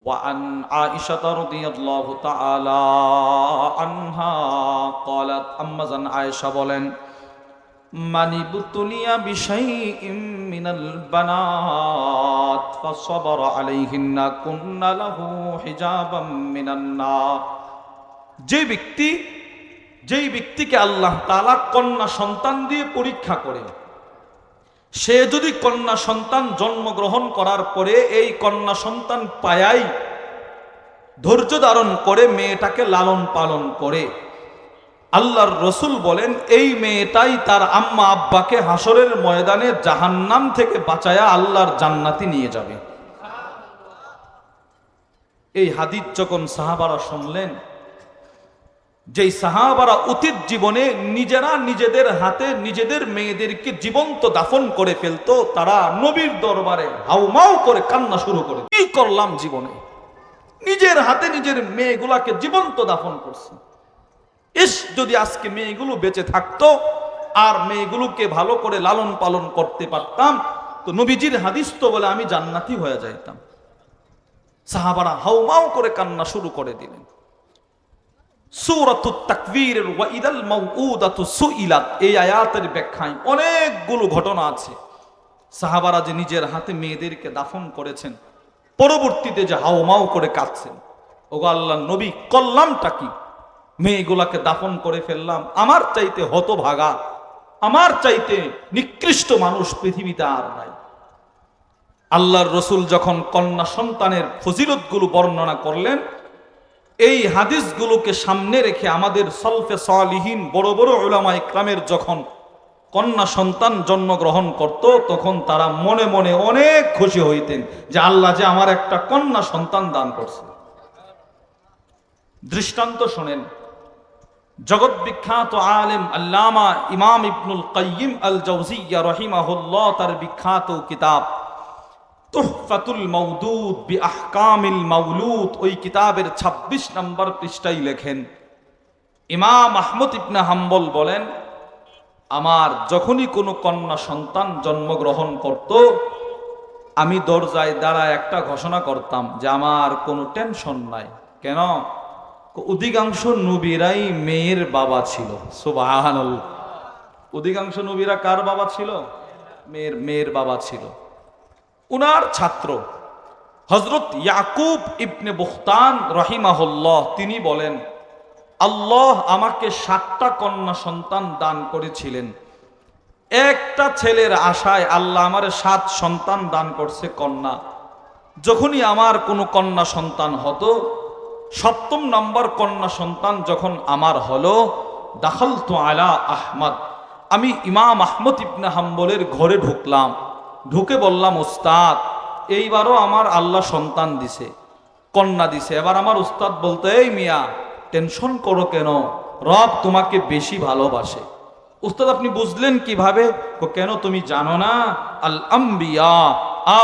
وعن عائشة رضي الله تعالى عنها قالت أمازن عائشة বলেন من ابتلي بشيء من البنات فصبر عليهن كن له حجابا من النار যেই ব্যক্তিকে আল্লাহ তাআলা কন্যা সন্তান দিয়ে পরীক্ষা করেন, সে যদি কন্যা সন্তান জন্মগ্রহণ করার পরে এই কন্যা সন্তান পায়াই ধৈর্য ধারণ করে মেয়েটাকে লালন পালন করে, আল্লাহর রসুল বলেন এই মেয়েটাই তার আম্মা আব্বাকে হাসরের ময়দানে জাহান্নাম থেকে বাঁচায়া আল্লাহর জান্নাতে নিয়ে যাবে। এই হাদিস যখন সাহাবারা শুনলেন, যেই সাহাবারা অতীত জীবনে নিজেরা নিজেদের হাতে নিজেদের মেয়েদেরকে জীবন্ত দাফন করে ফেলতো, তারা নবীর দরবারে হাউমাউ করে কান্না শুরু করে, কি করলাম জীবনে, নিজের হাতে নিজের মেয়েগুলাকে জীবন্ত দাফন করছি। যদি আজকে মেয়েগুলো বেঁচে থাকতো আর মেয়েগুলোকে ভালো করে লালন পালন করতে পারতাম, তো নবীজির হাদিস তো বলে আমি জান্নাতি হয়ে যাইতাম। সাহাবারা হাউমাউ করে কান্না শুরু করে দিলেন। সূরাতুত তাকবীরের ওয়া ইদাল মাউউদাতু সুইলাত এই আয়াতের ব্যাখ্যায় অনেকগুলো ঘটনা আছে। সাহাবারা যে নিজের হাতে মেয়েদেরকে দাফন করেছেন, পরবর্তীতে যে হাউমাউ করে কাঁদছেন, ওগো আল্লাহর নবী করলামটা কি, মেয়েগুলাকে দাফন করে ফেললাম, আমার চাইতে হতভাগা, আমার চাইতে নিকৃষ্ট মানুষ পৃথিবীতে আর নাই। আল্লাহর রসুল যখন কন্যা সন্তানের ফজিলতগুলো বর্ণনা করলেন, এই হাদিসগুলোকে সামনে রেখে আমাদের সলফে সালিহিন বড় বড় উলামা ইকরামের যখন কন্যা সন্তান জন্মগ্রহণ করত, তখন তারা মনে মনে অনেক খুশি হইতেন যে আল্লাহ যে আমার একটা কন্যা সন্তান দান করছে। দৃষ্টান্ত শোনেন, জগৎ বিখ্যাত আলেম আল্লামা ইমাম ইবনুল কাইয়িম আল জাওজিয়্যা রাহিমাহুল্লাহ তার বিখ্যাত কিতাব তুহফাতুল মাউদুদ বি আহকামিল মাউলুদ, ওই কিতাবের ২৬ নম্বর পৃষ্ঠায় লেখেন, ইমাম আহমদ ইবনে হাম্বল বলেন, আমার যখনই কোনো কন্যা সন্তান জন্মগ্রহণ করত, আমি দরজায় দাঁড়ায় একটা ঘোষণা করতাম যে আমার কোনো টেনশন নাই। কেন? অধিকাংশ নবীরাই মেয়ের বাবা ছিল। সুবহানাল্লাহ। অধিকাংশ নবীরা কার বাবা ছিল? মেয়ের বাবা ছিল। উনার ছাত্র হযরত ইয়াকুব ইবনে বুখতান রাহিমাহুল্লাহ তিনি বলেন, আল্লাহ আমাকে ৭টা কন্যা সন্তান দান করেছিলেন। একটা ছেলের আশায় আল্লাহ আমার ৭ সন্তান দান করছে কন্যা। যখনই আমার কোনো কন্যা সন্তান হতো, ৭ম নম্বর কন্যা সন্তান যখন আমার হলো, দাখালতু আলা আহমদ, আমি ইমাম আহমদ ইবনে হাম্বলের ঘরে ঢুকলাম। ঢুকে বললাম, উস্তাদ এইবারও আমার আল্লাহ সন্তান দিছে, কন্যা দিছে। এবার আমার উস্তাদ বলতে, এই মিয়া টেনশন করো কেন, রব তোমাকে বেশি ভালোবাসে। উস্তাদ আপনি বুঝলেন কিভাবে? কেন তুমি জানো না, আল আম্বিয়া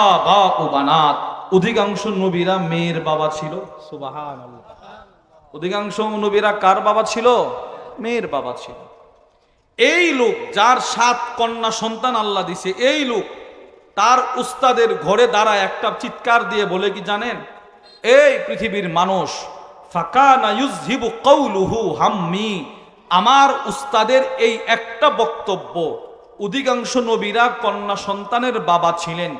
আবা ও বানাত, অধিকাংশ নবীরা মেয়ের বাবা ছিল। সুবহানাল্লাহ। অধিকাংশ নবীরা কার বাবা ছিল? মেয়ের বাবা ছিল। এই লোক যার ৭ কন্যা সন্তান আল্লাহ দিছে, এই লোক তার উস্তাদের ঘরে দাঁড়ায় একটা চিৎকার দিয়ে বলে কি জানেন, এই পৃথিবীর মানুষ, ফাকানা ইউযহিবু কাউলুহু হাম্মি, আমার উস্তাদের এই একটা বক্তব্য, অধিকাংশ নবীরা কন্যা সন্তানের বাবা ছিলেন,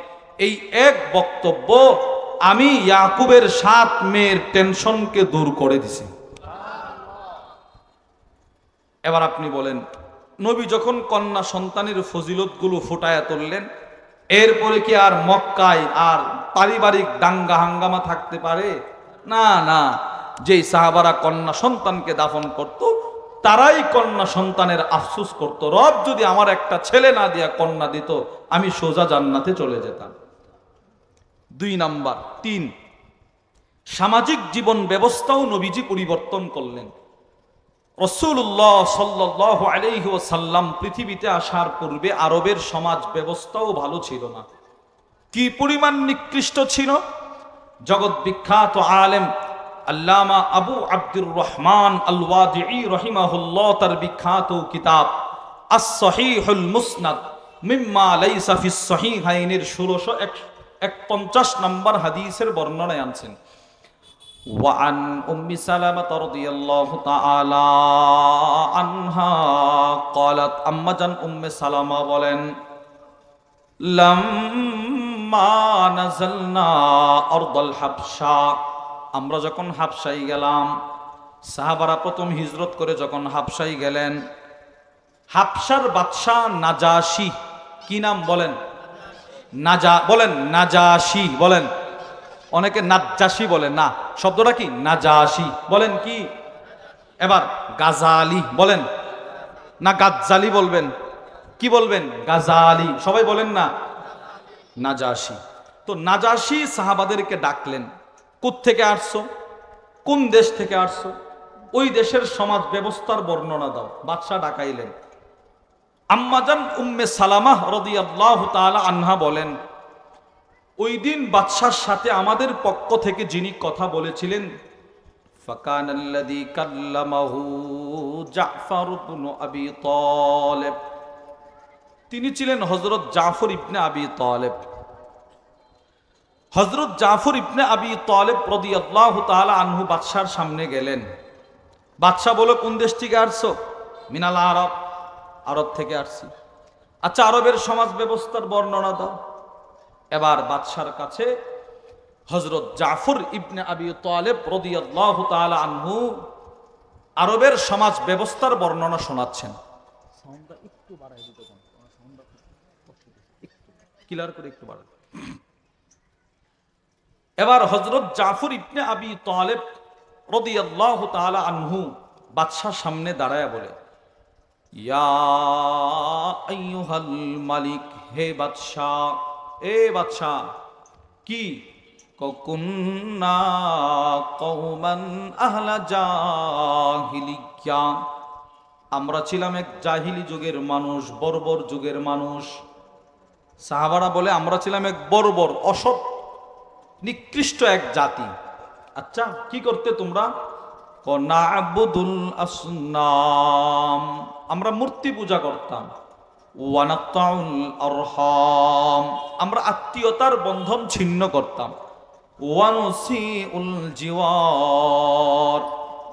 এই এক বক্তব্য আমি ইয়াকুবের ৭ মেয়ের টেনশনকে দূর করে দিছি। এবার আপনি বলেন, নবী যখন কন্যা সন্তানের ফজিলতগুলো ফুটায়া তুললেন, এরপরে কি আর মক্কায় আর পারিবারিক দাঙ্গা হাঙ্গামা থাকতে পারে? না না। যেই সাহাবারা কন্যা সন্তানকে দাফন করত, তারাই কন্যা সন্তানের আফসোস করত, রব যদি আমার একটা ছেলে না দিয়া কন্যা দিত, আমি সোজা জান্নাতে চলে যেতাম। ২ নাম্বার ৩, সামাজিক জীবন ব্যবস্থাও নবীজি পরিবর্তন করলেন। রাসূলুল্লাহ সাল্লাল্লাহু আলাইহি ওয়াসাল্লাম পৃথিবীতে আসার পূর্বে আরবের সমাজ ব্যবস্থাও ভালো ছিল না। কি পরিমাণ নিকৃষ্ট ছিল! জগৎ বিখ্যাত আলেম আল্লামা আবু আব্দুর রহমান আল ওয়াদিঈ রাহিমাহুল্লাহ তার বিখ্যাত কিতাব আস-সহিহুল মুসনাদ মিম্মা লাইসা ফিস সহিহাইনের ১৬৫১ নম্বর হাদিসের বর্ণনায় আনছেন। وعن أم سلمة رضي الله تعالى عنها قالت أম্মা জান উম্মে সালামা বলেন লাম্মা নাযালনা আরদাল হাবশা, আমরা যখন হাবশায় গেলাম, সাহাবারা প্রথম হিজরত করে যখন হাবশায় গেলেন, হাবশার বাদশা নাজাশি, কি নাম বলেন? বলেন নাজাশি, বলেন। অনেকে নাজ্জাশি বলে, না, শব্দটা কি? নাজাশি। বলেন কি? এবার গাজালি বলেন না, গাজ্জালি বলবেন? কি বলবেন? গাজালি। সবাই বলেন না, নাজাশি। তো নাজাশি সাহাবাদেরকে ডাকলেন, কোত্থেকে আসছো, কোন দেশ থেকে আসছো, ওই দেশের সমাজ ব্যবস্থার বর্ণনা দাও। বাদশা ডাকাইলেন। আম্মা জান উম্মে সালামাহ রাদিয়াল্লাহু তাআলা আনহা বলেন, ওই দিন বাদশার সাথে আমাদের পক্ষ থেকে যিনি কথা বলেছিলেন, ফাকানাল্লাযী কাল্লামাহু জাফর ইবনে আবী তালিব, তিনি ছিলেন হযরত জাফর ইবনে আবী তালিব। হযরত জাফর ইবনে আবী তালিব রাদিয়াল্লাহু তাআলা আনহু বাদশার সামনে গেলেন। বাদশা বলে, কোন দেশ থেকে আসছো? মিনাল আরব, আরব থেকে আসছি। আচ্ছা, আরবের সমাজ ব্যবস্থার বর্ণনা দাও। এবার বাদশার কাছে হযরত জাফর ইবনে আবী তালিব রাদিয়াল্লাহু তাআলা আনহু আরবের সমাজ ব্যবস্থার বর্ণনা শোনাচ্ছেন। সাউন্ডটা একটু বাড়াই দিতে পারেন, সাউন্ডটা ক্লিয়ার করে একটু বাড়ান। এবার হযরত জাফর ইবনে আবী তালিব রাদিয়াল্লাহু তাআলা আনহু বাদশার সামনে দাঁড়ায়া বলে, ইয়া আইয়ুহাল মালিক, হে বাদশাহ, এ বাদশাহ, কি? কুন্না কওমান আহলা জাহিলিয়া, আমরা ছিলাম এক জাহিলি যুগের মানুষ, বর্বর যুগের মানুষ। সাহাবারা বলে, আমরা ছিলাম এক বর্বর, অসৎ, নিকৃষ্ট এক জাতি। আচ্ছা, কি করতে তোমরা? না'বুদুল আসনাম, আমরা মূর্তি পূজা করতাম। ওয়ানাকতাউল আরহাম, আমরা আত্মীয়তার বন্ধন ছিন্ন করতাম। ওয়ানুসিউল জিওয়ার,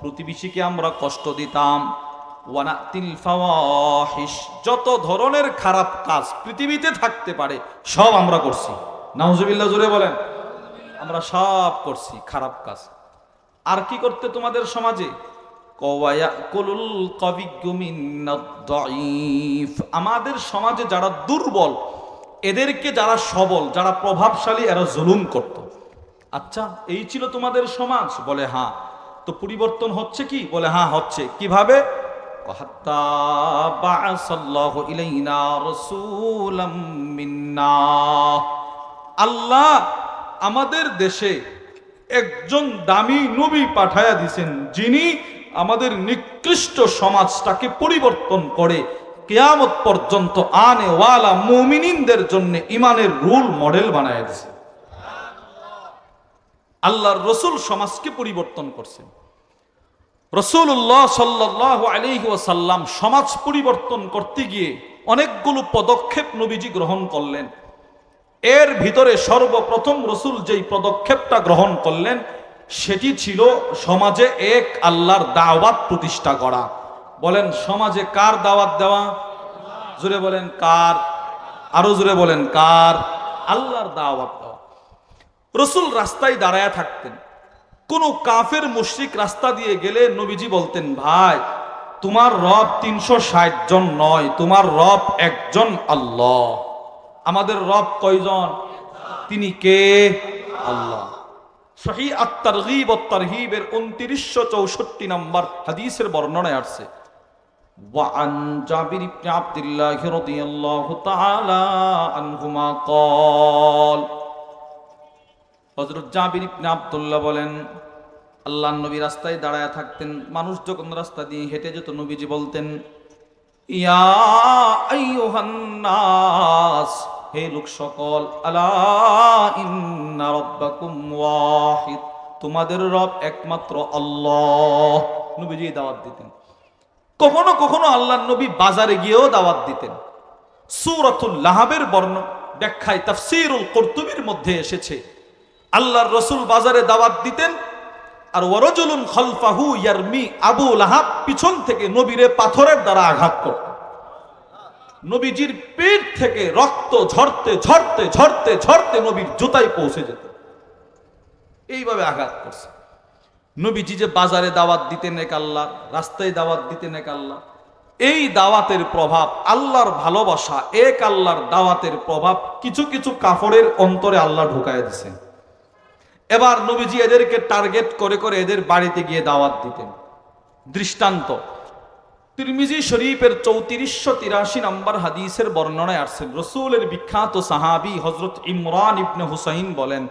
প্রতিবেশীকে আমরা কষ্ট দিতাম। ওয়ানাতিল ফাওয়াহিশ, যত ধরনের খারাপ কাজ পৃথিবীতে থাকতে পারে সব আমরা করছি। নাউজুবিল্লাহ, জোরে বলেন। আমরা সব করছি খারাপ কাজ। আর কি করতে তোমাদের সমাজে? আমাদের সমাজে যারা দুর্বল, এদেরকে যারা সবল, যারা প্রভাবশালী, এরা জুলুম করত। আচ্ছা, এই ছিল তোমাদের সমাজ? বলে হ্যাঁ। তো পরিবর্তন হচ্ছে কি? বলে হ্যাঁ হচ্ছে। কিভাবে? আল্লাহ আমাদের দেশে একজন দামি নবী পাঠায়া দিছেন, যিনি আমাদের নিকৃষ্ট সমাজটাকে পরিবর্তন করে কিয়ামত পর্যন্ত আনে ওয়ালা মুমিনিনদের জন্য ইমানের রোল মডেল বানায় দিয়েছে। আল্লাহর রাসূল সমাজকে পরিবর্তন করছেন। রাসূলুল্লাহ সাল্লাল্লাহু আলাইহি ওয়াসাল্লাম সমাজ পরিবর্তন করতে গিয়ে অনেকগুলো পদক্ষেপ নবীজি গ্রহণ করলেন। এর ভিতরে সর্বপ্রথম রাসূল যেই পদক্ষেপটা গ্রহণ করলেন, সেটি ছিল সমাজে এক আল্লাহর দাওয়াত প্রতিষ্ঠা করা। বলেন, সমাজে কার দাওয়াত দেওয়া? জোরে বলেন, কার? আরো জোরে বলেন, কার? আল্লাহর দাওয়াত দেওয়া। রাসূল রাস্তায় দাঁড়ায়া থাকতেন, কোন কাফের মুশরিক রাস্তা দিয়ে গেলে নবীজি বলতেন, ভাই, তোমার রব 360 জন নয়, তোমার রব একজন আল্লাহ। আমাদের রব কয়জন? তিনি কে? আল্লাহ। সহিহ আত-তারগীব ওয়াত তারহীবের 2964 নম্বর হাদিসের বর্ণনায় আসছে, ওয়া আন জাবির ইবনে আব্দুল্লাহ রাদিয়াল্লাহু তাআলা আনহুমা قال, হযরত জাবির ইবনে আব্দুল্লাহ বলেন, আল্লাহর নবী রাস্তায় দাঁড়ায় থাকতেন, মানুষ যখন রাস্তা দিয়ে হেঁটে যেত, নবীজি বলতেন, ইয়া আইয়ুহান নাস, হে লোক সকল, আলা ইন্না রাব্বাকুম ওয়াহিদ, তোমাদের রব একমাত্র আল্লাহ। নবীজি দাওয়াত দিতেন। কখনো কখনো আল্লাহর নবী বাজারে গিয়েও দাওয়াত দিতেন। সূরাতুল লাহাবের ব্যাখ্যায় তাফসীরুল কুরতুবীর মধ্যে এসেছে, আল্লাহর রাসূল বাজারে দাওয়াত দিতেন, আর ওয়ারাজুলুন খালফাহু ইয়ারমি, আবু লাহাব পিছন থেকে নবীরে পাথরের দ্বারা আঘাত করত। নবীজির পেট থেকে রক্ত ঝরতে ঝরতে ঝরতে ঝরতে নবীর জুতায় পৌঁছে যেত। এইভাবে আঘাত করছে। নবীজি যে বাজারে দাওয়াত দিতেন এক আল্লাহ, রাস্তায় দাওয়াত দিতেন এক আল্লাহ, এই দাওয়াতের প্রভাব, আল্লাহর ভালোবাসা, এক আল্লাহর দাওয়াতের প্রভাব কিছু কিছু কাফরের অন্তরে আল্লাহ ঢুকায় দিছেন। এবার নবীজি এদেরকে টার্গেট করে করে এদের বাড়িতে গিয়ে দাওয়াত দিতেন। দৃষ্টান্ত, তিরমিজি শরীফের 3483 নম্বর হাদিসের বর্ণনায় আসছে, রাসূলের বিখ্যাত সাহাবী হযরত ইমরান ইবনে হুসাইন বলেন,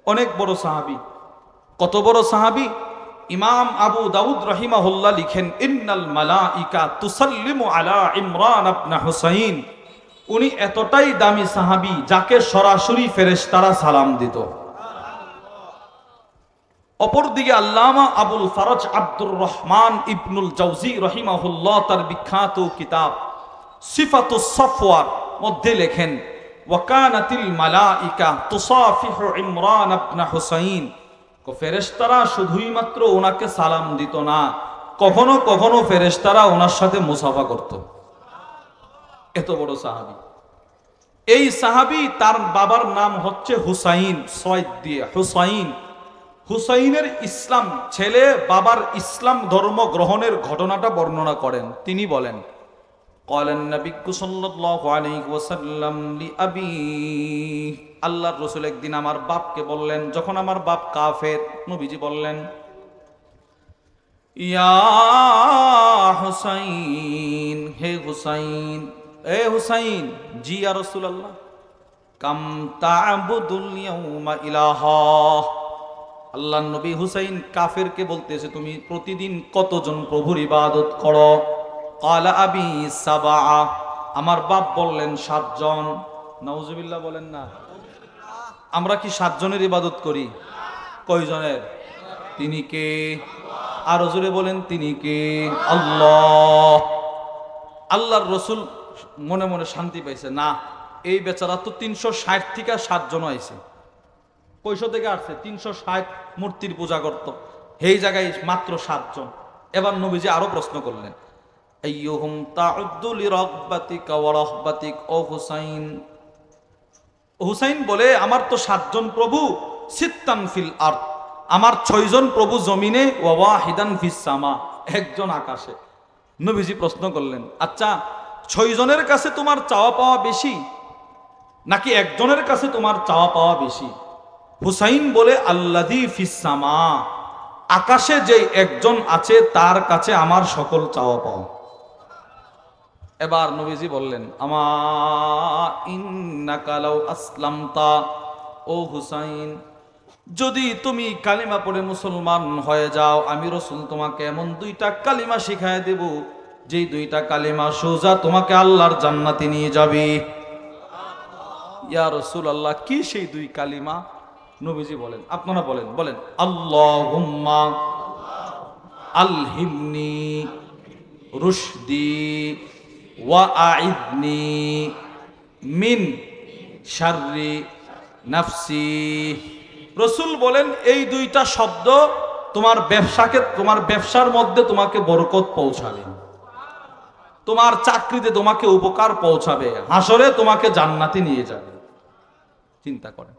অনেক বড় সাহাবী। কত বড় সাহাবী? ইমাম আবু দাউদ রাহিমাহুল্লাহ লিখেন, ইন্নাল মালাইকা তুসাল্লিমু আলা ইমরান ইবনে হুসাইন। উনি এতটাই দামি সাহাবী যাকে সরাসরি ফেরেশতারা সালাম দিত। অপরদিকে আল্লামা আবুল ফারজ আব্দুর রহমান ইবনুল জাওজি রহিমাহুল্লাহ তার বিখ্যাত কিতাব সিফাতুস সাফওয়ার মধ্যে লেখেন, ওয়াকানাতিল মালাইকা তুসাফিহু ইমরান ইবনে হুসাইন। ফেরেশতারা শুধুই মাত্র ওনাকে সালাম দিত না, কখনো কখনো ফেরেশতারা ওনার সাথে মুসাফা করত। এত বড় সাহাবী। এই সাহাবী, তার বাবার নাম হচ্ছে হুসাইন, সয়দ দিয়ে হুসাইন। হুসাইনের ইসলাম, ছেলে বাবার ইসলাম ধর্ম গ্রহণের ঘটনাটা বর্ণনা করেন। তিনি বলেন, ক্বালান নবী সাল্লাল্লাহু আলাইহি ওয়াসাল্লাম লিআবি, আল্লাহর রাসূল একদিন আমার বাপকে বললেন, যখন আমার বাপ কাফের, নবীজি বললেন, ইয়া হুসাইন, হে হুসাইন, এ হুসাইন। জি ইয়া রাসূলুল্লাহ। কাম তা'বুদুল ইয়াউমা ইলাহা, আল্লাহর নবী হুসাইন কাফেরকে বলতেছে, তুমি প্রতিদিন কতজন প্রভুর ইবাদত করো? ক্বালা আবি সাবআ, আমার বাপ বললেন 7 জন। নাউজুবিল্লাহ বলেন না। আমরা কি 7 জনের ইবাদত করি? কয়জনের? তিনি কে? আরো জোরে বলেন, তিনি কে? আল্লাহ। আল্লাহর রাসূল মনে মনে শান্তি পাইছে, না, এই বেচারা তো 360 থেকে 7 জন আইছে। কয়শো থেকে আসছে? 360 মূর্তির পূজা করত, এই জায়গায় মাত্র 7 জন। এবার নবীজি আরো প্রশ্ন করলেন, আইয়ুহুম তাউদ্দু লিরাগবাতিকা ওয়া রাহবাতিক, ও হুসাইন। হুসাইন বলে, আমার তো 7 জন প্রভু, সিত্তান ফিল আরদ, আমার 6 জন প্রভু জমিনে, ওয়া ওয়াহিদান ফিস সামা, একজন আকাশে। নবীজি প্রশ্ন করলেন, আচ্ছা 6 জনের কাছে তোমার চাওয়া পাওয়া বেশি নাকি একজনের কাছে তোমার চাওয়া পাওয়া বেশি? হুসাইন বলে, আল্লাযী ফিস সামা, আকাশে যে একজন আছে তার কাছে আমার সকল চাওয়া পাওয়া। এবার নবীজি বললেন, আমা ইন্নাকা লাউ আসলামতা, ও হুসাইন, যদি তুমি কালিমা পড়ে মুসলমান হয়ে যাও, আমি রাসূল তোমাকে এমন 2টা কালিমা শিখায় দেব, যেই 2টা কালিমা সোজা তোমাকে আল্লাহর জান্নাতে নিয়ে যাবে। ইয়া রাসূলুল্লাহ, কি সেই 2 কালিমা? নবীজি বলেন, আপনারা বলেন, বলেন, আল্লাহুম্মা আলহিমনি রুশদি ওয়া আইদনি মিন শাররি নাফসি। রাসূল বলেন, এই 2টা শব্দ তোমার ব্যবসাকে, তোমার ব্যবসার মধ্যে তোমাকে বরকত পৌঁছাবে, তোমার চাকরিতে তোমাকে উপকার পৌঁছাবে, হাসরে তোমাকে জান্নাতে নিয়ে যাবে। চিন্তা করেন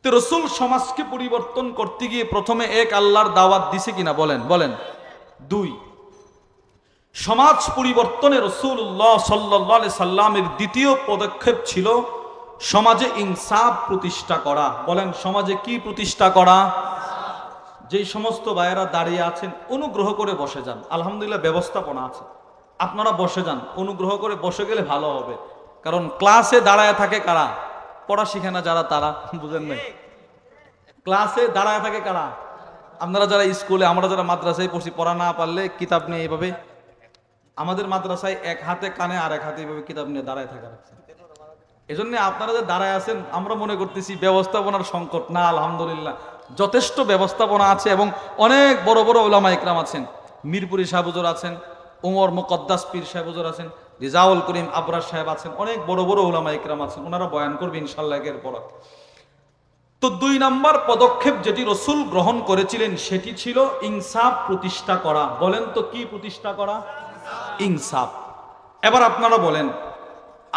তো, রাসূল সমাজকে পরিবর্তন করতে গিয়ে প্রথমে এক আল্লাহর দাওয়াত দিছে কিনা? বলেন, বলেন। 2, সমাজ পরিবর্তনে রাসূলুল্লাহ সাল্লাল্লাহু আলাইহি সাল্লামের দ্বিতীয় পদক্ষেপ ছিল সমাজে ইনসাফ প্রতিষ্ঠা করা। বলেন, সমাজে কি প্রতিষ্ঠা করা? যেই সমস্ত ভাইয়েরা দাঁড়িয়ে আছেন, অনুগ্রহ করে বসে যান। আলহামদুলিল্লাহ ব্যবস্থাপনা আছে, আপনারা বসে যান, অনুগ্রহ করে বসে গেলে ভালো হবে। কারণ ক্লাসে দাঁড়ায় থাকে কারা? পড়া শিখে না যারা, তারা। বুঝেন নাই? ক্লাসে দাঁড়ায় থাকে কারা? আপনারা যারা স্কুলে, আমরা যারা মাদ্রাসায় পড়ছি, পড়া না পারলে কিতাব নিয়ে এইভাবে, আমাদের মাদ্রাসায় এক হাতে কানে আর এক হাতে এইভাবে কিতাব নিয়ে দাঁড়ায় থাকা রাখছে। এজন্য আপনারা যে দাঁড়ায় আছেন, আমরা মনে করতেছি ব্যবস্থাপনার সংকট। না, আলহামদুলিল্লাহ যথেষ্ট ব্যবস্থাপনা আছে এবং অনেক বড় বড় উলামা ইকরাম আছেন। মিরপুরি সাহেব হুজুর আছেন, উমর মুকদ্দাস পীর সাহেব হুজুর আছেন, রিজাউল করিম আবরার সাহেব আছেন, অনেক বড় বড় উলামা ইকরাম আছেন। ওনারা বয়ান করবে ইনশাআল্লাহ এর পর। তো 2 নম্বর পদক্ষেপ যেটি রসুল গ্রহণ করেছিলেন সেটি ছিল ইনসাফ প্রতিষ্ঠা করা। বলেন তো কি প্রতিষ্ঠা করা? ইনসাফ। এবার আপনারা বলেন,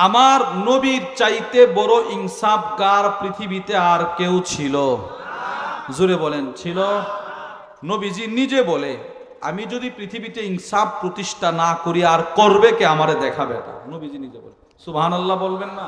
আমার নবীর চাইতে বড় ইনসাফগার পৃথিবীতে আর কেউ ছিল? জোরে বলেন, ছিল? নবীজি নিজে বলে, আমি যদি পৃথিবীতে ইনসাফ প্রতিষ্ঠা না করি আর করবে কে? আমারে দেখাবে না। নবীজি নিজে বলে। সুবহানাল্লাহ বলবেন না?